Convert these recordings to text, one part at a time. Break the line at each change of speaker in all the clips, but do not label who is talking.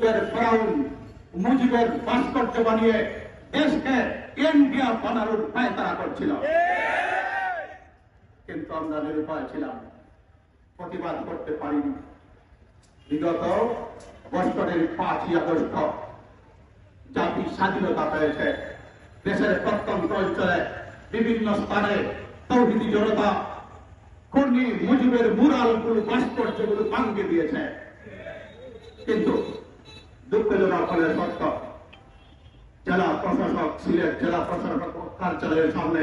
যুগের ফেরাউন মুজিবের ভাস্কর্য বানিয়ে দেশকে ইন্ডিয়া বানানোর পায়তারা করছিল, কিন্তু আমরা নিরুপায় ছিলাম, প্রতিবাদ করতে পারিনি। বিগত বছরের 5ই আগস্ট জাতির স্বাধীনতা পেয়েছে। দেশের প্রত্যন্ত অঞ্চলে বিভিন্ন স্থানে তৌহিদি জনতা কর্মী মুজিবের মুরালগুলো ভাস্কর্যগুলো ভাঙিয়ে দিয়েছে, কিন্তু দুঃখজনক ফলে সত্য জেলা প্রশাসক সিলেট জেলা প্রশাসক কার্যালয়ের সামনে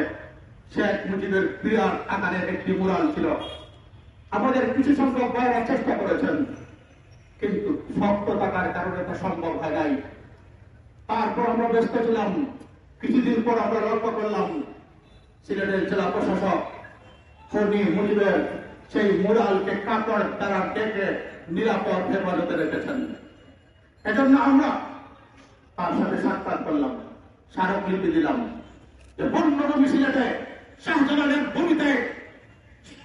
শেখ মুজিবের বিরাট আকারের একটি মুরাল ছিল। আমাদের কিছু সংখ্যক ভাইয়েরা চেষ্টা করেছেন, কিন্তু শক্ত থাকার কারণে তা সম্ভব হয় নাই। তারপর আমরা ব্যস্ত ছিলাম। কিছুদিন পর আমরা লক্ষ্য করলাম সিলেটের জেলা প্রশাসক খনি মুজিবের সেই মুরালকে কাপড় দ্বারা ডেকে নিরাপদ হেফাজতে রেখেছেন। এজন্য আমরা তার সাথে সাক্ষাৎ করলাম, স্মারকলিপি দিলাম যে বন্যভূমি সিলেটে শাহজালালের ভূমিতে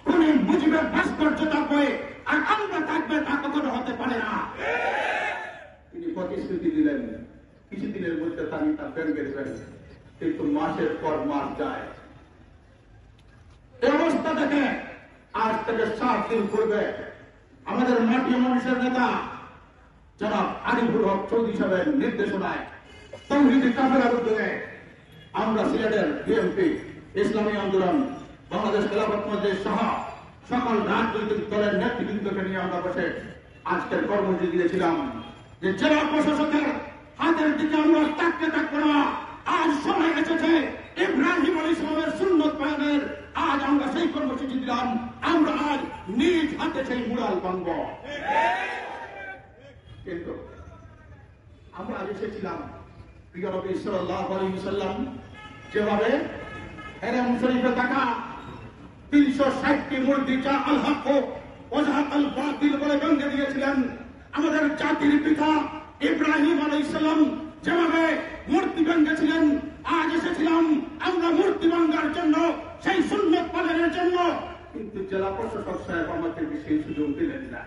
খনি মুজিবের ভাস্কর্য থাকবে, আর আমরা থাকবে, তা কখনো হতে পারে না। তিনি প্রতিশ্রুতি দিলেন কিছুদিনের মধ্যে তিনি তা ভেঙে দেবেন, কিন্তু মাসের পর মাস যায়। এই অবস্থা দেখে আজ থেকে 7 দিন পূর্বে আমাদের মাটি মানুষের নেতা জনাব আরিফুল হক চৌধুরী সাহেবের নির্দেশনায় তৌহিদি কাফেলার উদ্যোগে আমরা সিলেটের বিএনপি, ইসলামী আন্দোলন, বাংলাদেশ খেলাফত মজলিস সহ সকল রাজনৈতিক দলের নেতৃবৃন্দকে নিয়ে আমরা বসে আজকের কর্মসূচি দিয়েছিলাম যে জেলা প্রশাসকের হাতের দিকে আমরা তাকতে থাকবো না। আজ সময় এসেছে ইব্রাহিম আলাইহিস সালামের সুন্নত পালনের। আজ আমরা সেই কর্মসূচি দিলাম, আমরা আজ নিজ হাতে সেই মুরাল ভাঙব। কিন্তু আমরা আজ এসেছিলাম প্রিয় নবী সাল্লাল্লাহু আলাইহি ওয়াসাল্লাম যেভাবে হেরেম শরীফে থাকা 360টি মূর্তি যা আল হক ওয়া যাহাকাল বাতিল বলে ভেঙে দিয়েছিলেন, আমাদের জাতির পিতা ইব্রাহিম আলাইহিস সালাম যেভাবে মূর্তি ভেঙেছিলেন, আজ এসেছিলাম আমরা মূর্তি ভাঙার জন্য, সেই সুন্নত পালনের জন্য। কিন্তু জেলা প্রশাসক সাহেব আমাদেরকে সেই সুযোগ দিলেন না।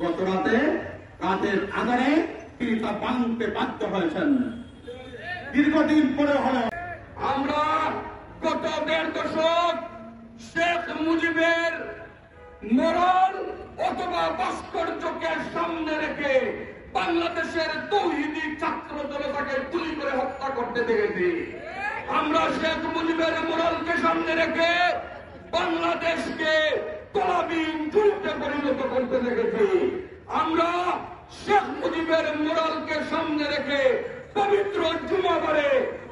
গত রাতের আধারে তিনি তা ভাঙতে বাধ্য হয়েছেন। দীর্ঘদিন পরে হলো
আমরা গত 1.5 দশক শেখ মুজিবের মরণ অথবা ভাস্কর্যকে সামনে রেখে বাংলাদেশের তৌহিদি ছাত্র জনতাকে গুলি করে হত্যা করতে দেখেছি। আমরা শেখ মুজিবের মরণকে সামনে রেখে বাংলাদেশকে তলাবিহীন যুদ্ধে পরিণত করতে দেখেছি। আমরা শেখ মুজিবের মোরালকে সামনে রেখে পবিত্র জুমাবারে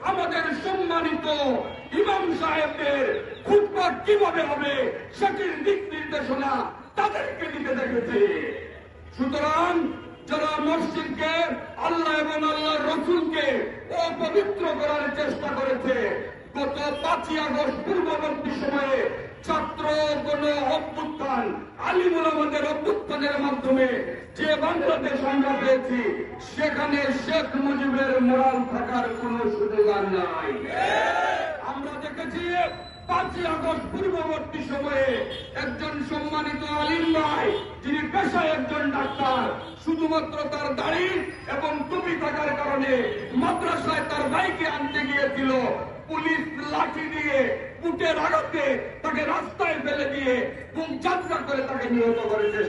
আমাদের সম্মানিত ইমাম সাহেবদের খুতবা কিভাবে হবে সেটির দিক নির্দেশনা তাদেরকে দিতে দেখেছি। সুতরাং যারা মসজিদকে আল্লাহ এবং আল্লাহর রসুলকে অপবিত্র করার চেষ্টা করেছে, গত 5ই আগস্ট পূর্ববর্তী সময়ে ছাত্র গণ অভ্যুত্থান, আলিম ওলামাদের অভ্যুত্থানের মাধ্যমে যে বাংলাদেশ আমরা পেয়েছি, সেখানে শেখ মুজিবের মোরাল থাকার কোন সুযোগ আর নাই। আমরা দেখেছি 5ই আগস্ট পূর্ববর্তী সময়ে একজন সম্মানিত আলিম ভাই, যিনি পেশায় একজন ডাক্তার, শুধুমাত্র তার দাড়ি এবং টুপি থাকার কারণে মাদ্রাসায় তার ভাইকে আনতে গিয়েছিল, পুলিশ লাঠি দিয়ে বুটের আঘাতে তাকে রাস্তায় ফেলে দিয়ে বুক যাত্রা করে তাকে নিহত করেছে।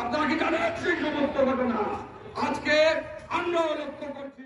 আপনারা কি জানেন সেই সমস্ত ঘটনা? আজকে আমরাও লক্ষ্য করছি।